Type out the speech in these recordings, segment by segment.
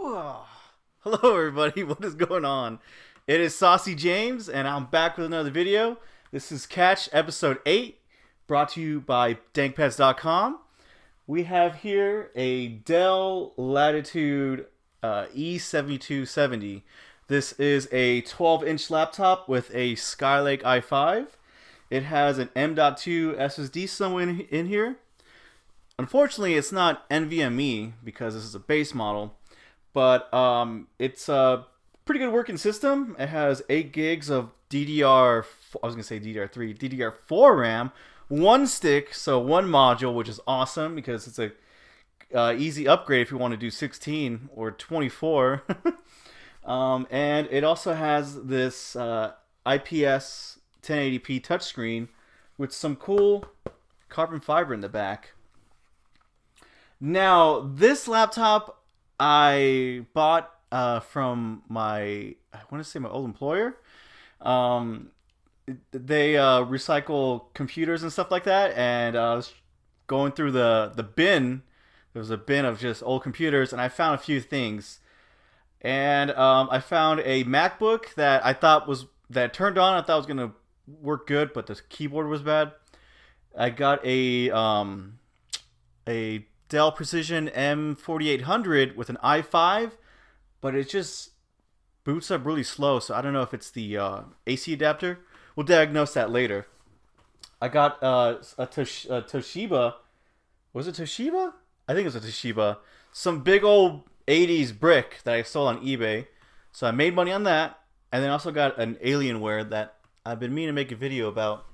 Whoa. Hello everybody, what is going on? It is Saucy James and I'm back with another video. This is Catch episode 8, brought to you by dankpets.com. We have here a Dell Latitude E7270. This is a 12-inch laptop with a Skylake i5. It has an M.2 SSD somewhere in here. Unfortunately, it's not NVMe because this is a base model, but it's a pretty good working system. It has 8 gigs of DDR, I was going to say DDR3, DDR4 RAM, one stick, so one module, which is awesome because it's a easy upgrade if you want to do 16 or 24. And it also has this IPS 1080p touchscreen with some cool carbon fiber in the back. Now, this laptop I bought from my old employer. They recycle computers and stuff like that, and I was going through the bin. There was a bin of just old computers, and I found a few things. And I found a MacBook that turned on. I thought was gonna work good, but the keyboard was bad. I got a Dell Precision M4800 with an i5, but it just boots up really slow, so I don't know if it's the AC adapter. We'll diagnose that later. I got a Toshiba. Was it Toshiba? I think it was a Toshiba. Some big old 80s brick that I sold on eBay. So I made money on that, and then also got an Alienware that I've been meaning to make a video about.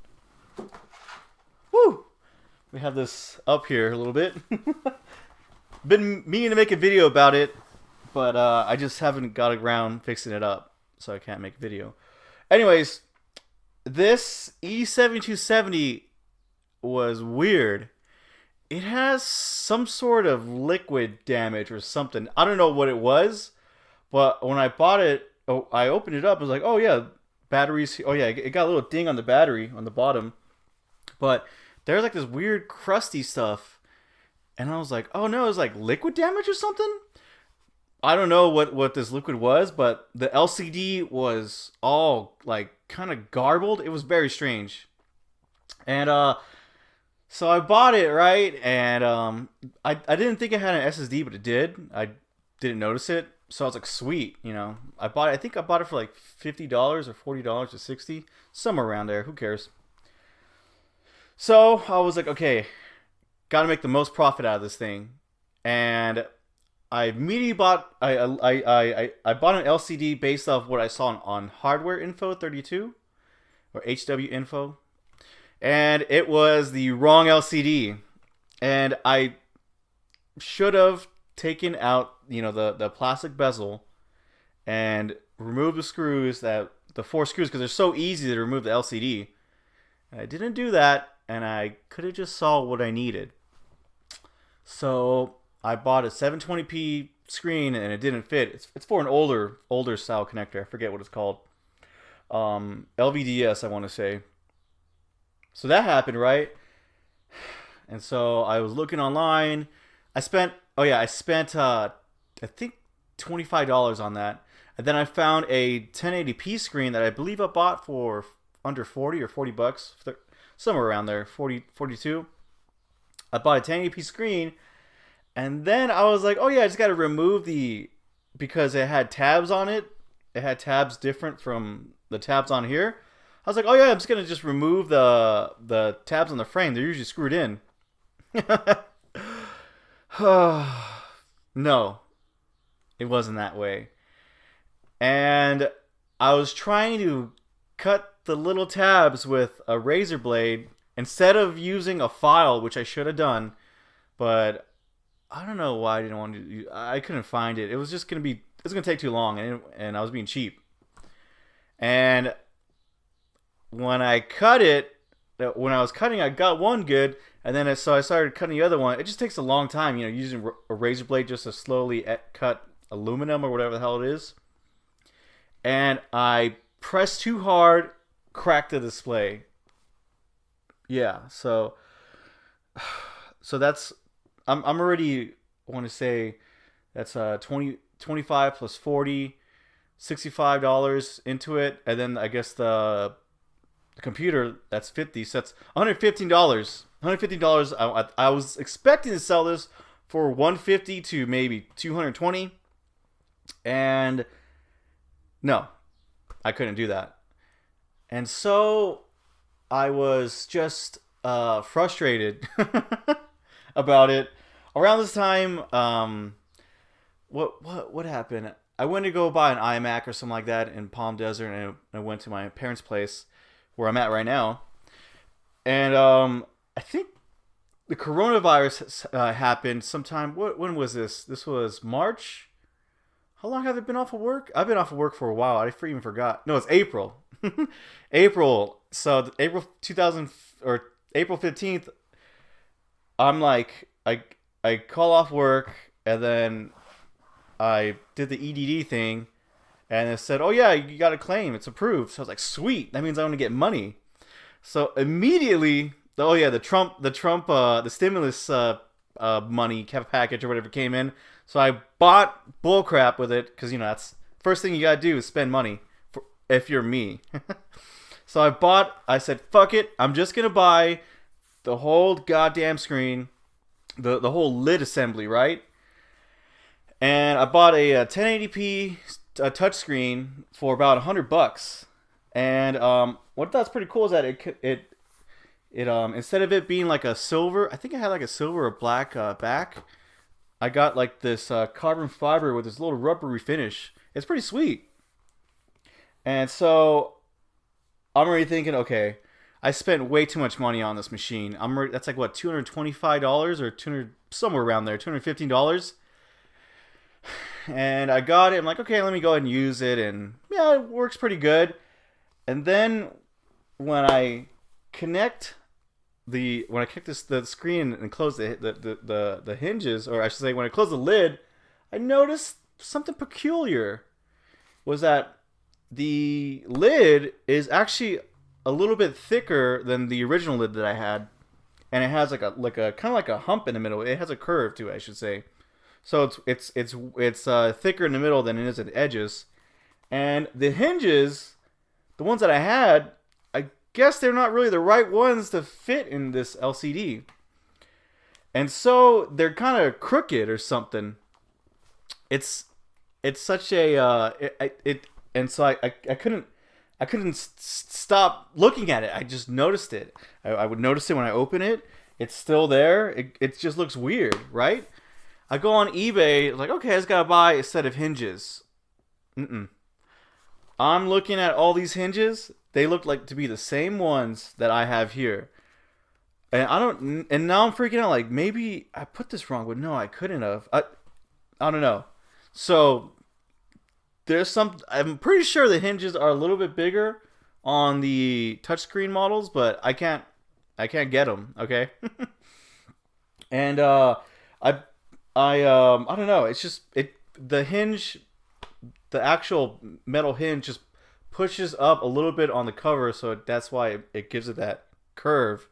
Woo! We have this up here a little bit. Been meaning to make a video about it, but I just haven't got around fixing it up, so I can't make a video. Anyways, this E7270 was weird. It has some sort of liquid damage or something. I don't know what it was, but when I bought it, I opened it up. I was like, oh yeah, batteries. Oh yeah, it got a little ding on the battery on the bottom, but there's like this weird crusty stuff, and I was like, oh no, it's like liquid damage or something. I don't know what this liquid was, but the LCD was all like kind of garbled. It was very strange. And so I bought it, right? And I didn't think it had an SSD, but it did. I didn't notice it. So I was like, sweet, you know. I think I bought it for like $50 or $40 or $60, somewhere around there. Who cares? So I was like, okay, got to make the most profit out of this thing, and I immediately bought. I bought an LCD based off what I saw on Hardware Info 32 or HW Info, and it was the wrong LCD, and I should have taken out the plastic bezel and removed the screws, the 4 screws, because they're so easy to remove the LCD. And I didn't do that. And I could have just saw what I needed. So I bought a 720p screen and it didn't fit. It's for an older style connector. I forget what it's called. LVDS, I want to say. So that happened, right? And so I was looking online. I spent I think $25 on that. And then I found a 1080p screen that I believe I bought for under 40 or $40. Somewhere around there, 40, 42. I bought a 1080p screen, and then I was like, oh yeah, I just got to remove because it had tabs on it. It had tabs different from the tabs on here. I was like, oh yeah, I'm just going to just remove the tabs on the frame. They're usually screwed in. No, it wasn't that way. And I was trying to cut the little tabs with a razor blade instead of using a file, which I should have done, but I don't know why I didn't want to. I couldn't find it. It was just gonna take too long, and I was being cheap. And when I was cutting, I got one good, and then so I started cutting the other one. It just takes a long time, using a razor blade just to slowly cut aluminum or whatever the hell it is. And I pressed too hard, cracked the display. Yeah, so that's I'm already want to say that's 20 $25 plus 40, $65 into it, and then I guess the computer, that's 50, so that's $115. $115. I was expecting to sell this for $150 to maybe $220, and no, I couldn't do that. And so I was just frustrated about it. Around this time, what happened? I went to go buy an iMac or something like that in Palm Desert, and I went to my parents' place where I'm at right now. And I think the coronavirus happened sometime. When was this? This was March. How long have I been off of work? I've been off of work for a while. I even forgot. No, it's April. April. So April 2000 or April 15th. I'm like, I call off work, and then I did the EDD thing, and it said, "Oh yeah, you got a claim. It's approved." So I was like, "Sweet, that means I'm gonna get money." So immediately, oh yeah, the stimulus money package or whatever came in. So I bought bullcrap with it because that's first thing you gotta do is spend money if you're me. So I said, "Fuck it, I'm just gonna buy the whole goddamn screen, the whole lid assembly, right?" And I bought a 1080p touchscreen for about $100. And what I thought's pretty cool is that it instead of it being like a silver, I think it had like a silver or black back. I got like this carbon fiber with this little rubbery finish. It's pretty sweet. And so I'm already thinking, okay, I spent way too much money on this machine. That's like what, $225 or somewhere around there, $215. And I got it. I'm like, okay, let me go ahead and use it, and yeah, it works pretty good. And then when I connect the screen and close the hinges, or I should say, when I close the lid, I noticed something peculiar. Was that the lid is actually a little bit thicker than the original lid that I had, and it has like a kind of like a hump in the middle. It has a curve to it, I should say. So it's thicker in the middle than it is at the edges, and the hinges, the ones that I had, I guess they're not really the right ones to fit in this LCD, and so they're kind of crooked or something. It's such a and so I couldn't stop looking at it. I just noticed it. I would notice it when I open it. It's still there. It just looks weird, right? I go on eBay, like, okay, I just gotta buy a set of hinges. I'm looking at all these hinges. They look like to be the same ones that I have here. And now I'm freaking out, like, maybe I put this wrong, but no, I couldn't have. I don't know. So I'm pretty sure the hinges are a little bit bigger on the touchscreen models, but I can't get them, okay? And I don't know. It's just the hinge, the actual metal hinge just pushes up a little bit on the cover, so that's why it gives it that curve,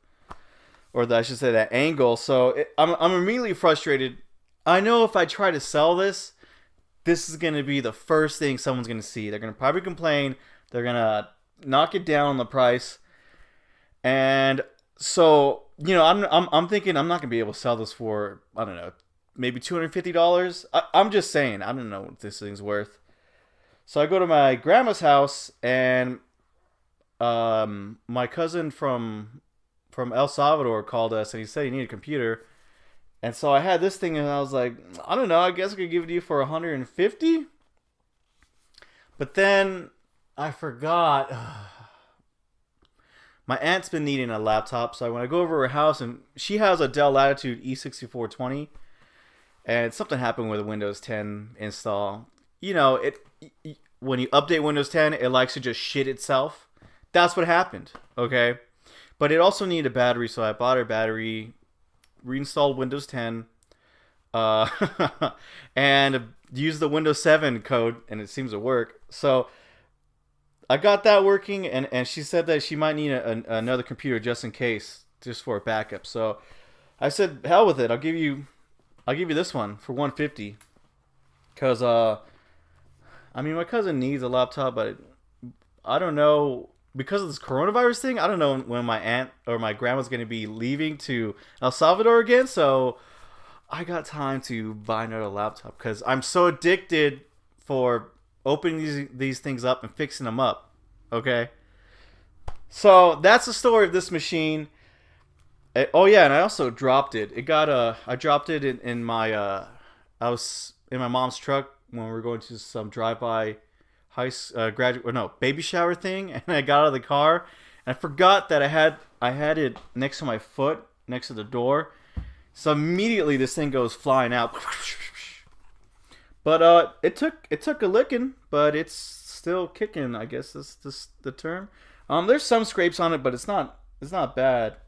or I should say that angle. So I'm immediately frustrated. I know if I try to sell this is going to be the first thing someone's going to see. They're going to probably complain. They're going to knock it down on the price, and so I'm thinking I'm not going to be able to sell this for, I don't know, maybe $250. I'm just saying, I don't know what this thing's worth. So I go to my grandma's house, and my cousin from El Salvador called us, and he said he needed a computer. And so I had this thing, and I was like, I don't know, I guess I could give it to you for $150. But then I forgot. My aunt's been needing a laptop, so when I go over her house, and she has a Dell Latitude E7270, and something happened with the Windows 10 install. When you update Windows 10, it likes to just shit itself. That's what happened, okay? But it also needed a battery, so I bought her battery, reinstalled Windows 10, and used the Windows 7 code, and it seems to work. So I got that working, and she said that she might need another computer just in case, just for a backup. So I said, hell with it. I'll give you this one for $150. Because, I mean, my cousin needs a laptop, but I don't know. Because of this coronavirus thing, I don't know when my aunt or my grandma's going to be leaving to El Salvador again. So I got time to buy another laptop because I'm so addicted for opening these things up and fixing them up. Okay? So that's the story of this machine. Oh yeah, and I also dropped it. I dropped it in my I was in my mom's truck when we were going to some drive-by baby shower thing, and I got out of the car and I forgot that I had it next to my foot, next to the door. So immediately this thing goes flying out. But it took a licking, but it's still kicking, I guess that's the term. There's some scrapes on it, but it's not bad.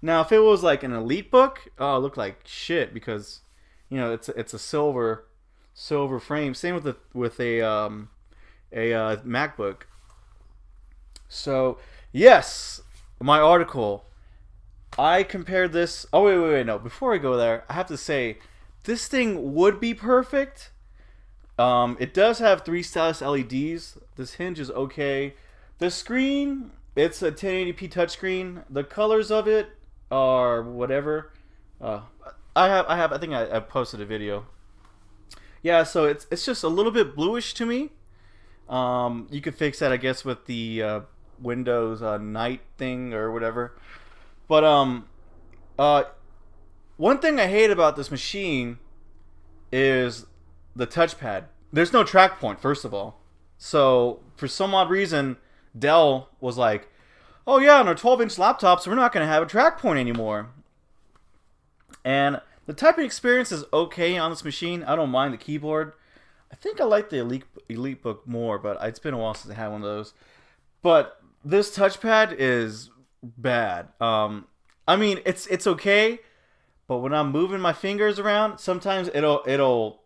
Now, if it was like an Elite book, oh, it looked like shit because, you know, it's a silver frame. Same with a MacBook. So yes, my article. I compared this. Oh wait, no. Before I go there, I have to say this thing would be perfect. It does have 3 stylus LEDs. This hinge is okay. The screen, it's a 1080p touchscreen. The colors of it are whatever. I think I posted a video. Yeah, so it's just a little bit bluish to me. You could fix that, I guess, with the Windows night thing or whatever. But one thing I hate about this machine is the touchpad. There's no track point, first of all. So for some odd reason, Dell was like, oh yeah, on our 12-inch laptops, we're not going to have a track point anymore. And the typing experience is okay on this machine. I don't mind the keyboard. I think I like the Elite Book more, but it's been a while since I had one of those. But this touchpad is bad. I mean, it's okay, but when I'm moving my fingers around, sometimes it'll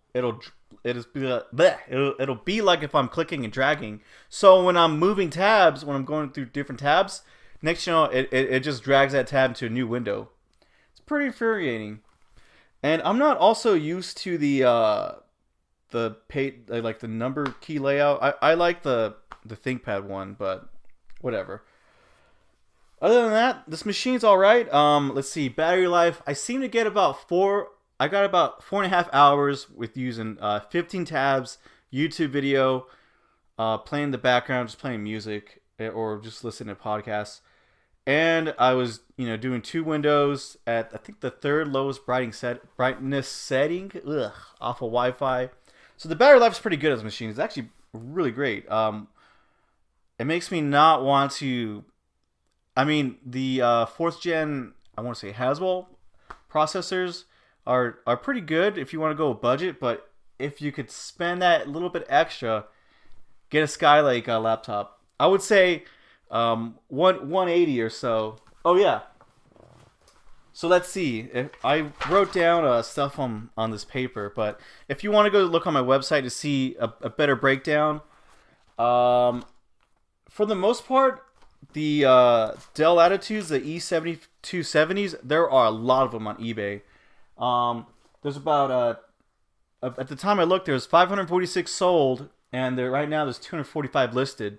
be like if I'm clicking and dragging. So when I'm moving tabs, when I'm going through different tabs, next you know it just drags that tab to a new window. It's pretty infuriating. And I'm not also used to the number key layout. I like the ThinkPad one, but whatever. Other than that, this machine's all right. Let's see, battery life. I seem to get about 4.5 hours with using 15 tabs, YouTube video, playing in the background, just playing music or just listening to podcasts. And I was, doing 2 windows at I think the 3rd lowest brightness setting off of Wi-Fi. So the battery life is pretty good on this machine. It's actually really great. It makes me not want to. I mean, the 4th gen, I want to say Haswell processors are pretty good if you want to go budget, but if you could spend that little bit extra, get a Skylake laptop. I would say 180 or so. Oh yeah. So let's see. I wrote down stuff on this paper, but if you want to go look on my website to see a better breakdown, for the most part, the Dell Latitudes, the E7270s, there are a lot of them on eBay. There's about at the time I looked, there's 546 sold, and right now there's 245 listed.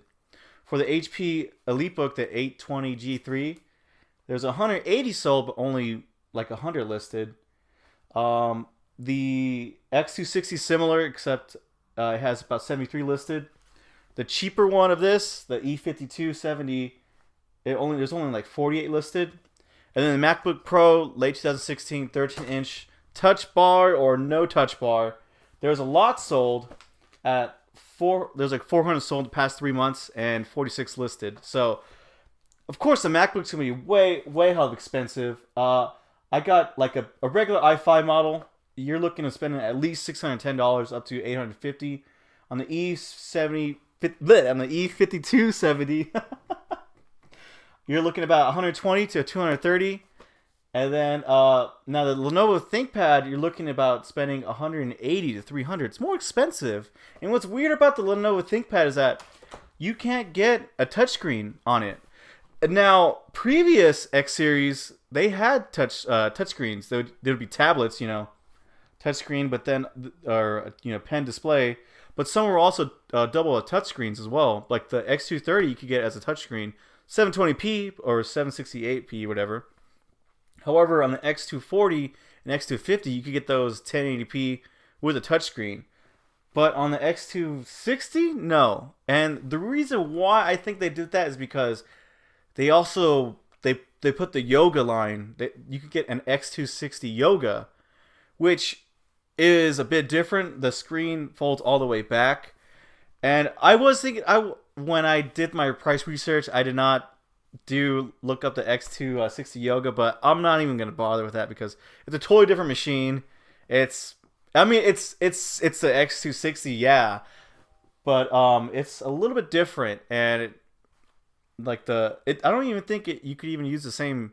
For the HP EliteBook, the 820 G3, there's 180 sold, but only like 100 listed. The X260 similar, except it has about 73 listed. The cheaper one of this, the E7270, there's only like 48 listed. And then the MacBook Pro, late 2016, 13-inch touch bar or no touch bar. There's a lot sold at there's like 400 sold the past 3 months and 46 listed. So, of course, the MacBook's gonna be way hell of expensive. I got like a regular i5 model. You're looking at spending at least $610 up to $850 on the E5270. You're looking about 120 to 230. And then now the Lenovo ThinkPad, you're looking about spending 180 to 300. It's more expensive. And what's weird about the Lenovo ThinkPad is that you can't get a touchscreen on it. Now, previous X series, they had touchscreens. They would be tablets, touchscreen, but then or pen display. But some were also double touchscreens as well. Like the X230, you could get as a touchscreen, 720p or 768p, whatever. However, on the X240 and X250, you could get those 1080p with a touchscreen. But on the X260, no. And the reason why I think they did that is because they also they put the Yoga line. You could get an X260 Yoga, which is a bit different. The screen folds all the way back. And I was thinking, when I did my price research, I did not look up the X260 Yoga, but I'm not even going to bother with that because it's a totally different machine. It's the X260, yeah, but it's a little bit different, and I don't even think you could even use the same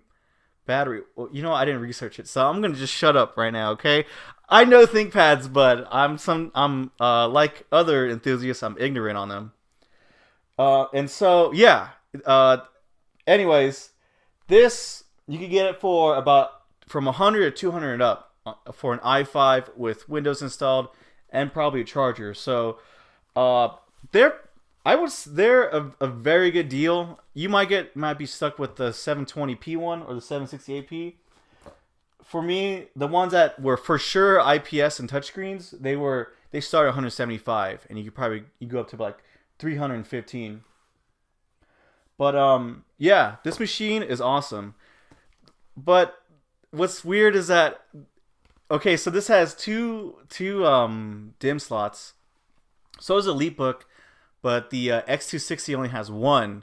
battery. Well, I didn't research it, so I'm gonna just shut up right now, okay? I know ThinkPads, but I'm like other enthusiasts, I'm ignorant on them. And so yeah. Anyways, this you can get it for about from 100 to 200 and up for an i5 with Windows installed and probably a charger. So they're a very good deal. You might be stuck with the 720p one or the 768p. For me, the ones that were for sure IPS and touchscreens, they start at 175, and you go up to like 315. But yeah, this machine is awesome. But what's weird is that, okay, so this has two DIMM slots. So does EliteBook, but the X260 only has one.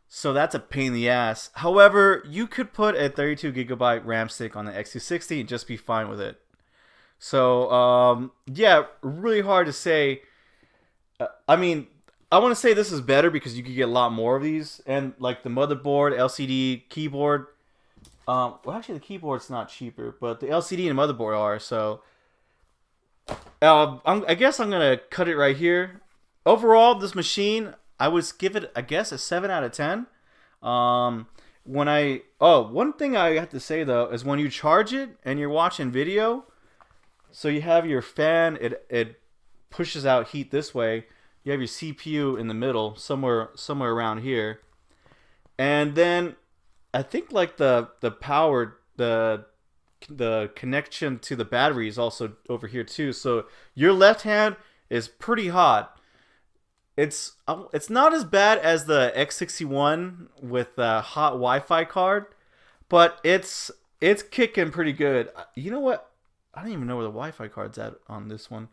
So that's a pain in the ass. However, you could put a 32GB RAM stick on the X260 and just be fine with it. So yeah, really hard to say. I mean, I want to say this is better because you could get a lot more of these, and like the motherboard, LCD, keyboard. Well, actually, the keyboard's not cheaper, but the LCD and motherboard are. So, I guess I'm gonna cut it right here. Overall, this machine, I would give it, I guess, a 7 out of 10. One thing I have to say though is when you charge it and you're watching video, so you have your fan, it pushes out heat this way. You have your CPU in the middle, somewhere around here, and then I think like the power, the connection to the battery is also over here too. So your left hand is pretty hot. It's not as bad as the X61 with the hot Wi-Fi card, but it's kicking pretty good. You know what? I don't even know where the Wi-Fi card's at on this one.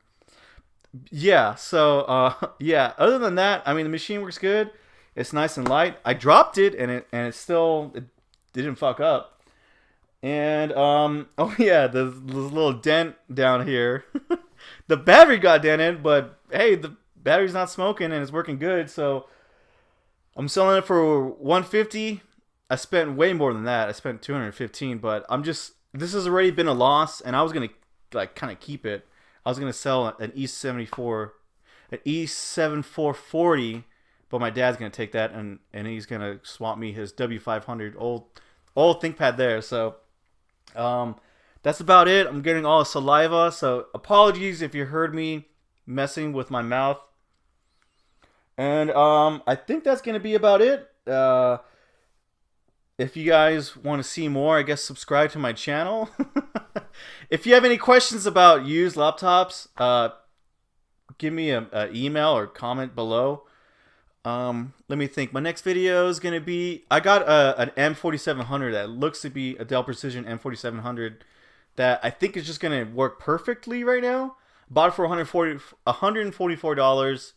Yeah, so yeah, other than that, I mean, the machine works good. It's nice and light. I dropped it and it didn't fuck up. And oh yeah, there's this little dent down here. The battery got dented, but hey, the battery's not smoking and it's working good. So I'm selling it for $150. I spent way more than that. I spent $215, but this has already been a loss, and I was gonna like kind of keep it. I was gonna sell an E7440, but my dad's gonna take that and he's gonna swap me his W500 old ThinkPad there. So that's about it. I'm getting all the saliva, so apologies if you heard me messing with my mouth. And I think that's gonna be about it. If you guys want to see more, I guess subscribe to my channel. If you have any questions about used laptops, give me an email or comment below. Let me think. My next video is going to be, I got an M4700 that looks to be a Dell Precision M4700 that I think is just going to work perfectly right now. Bought it for $144.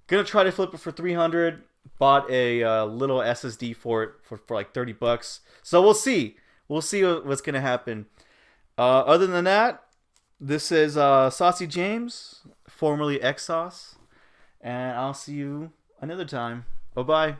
Gonna try to flip it for $300. Bought a little SSD for it for like $30. So we'll see. We'll see what's gonna happen. Other than that, this is Saucy James, formerly X Sauce, and I'll see you another time. Bye bye.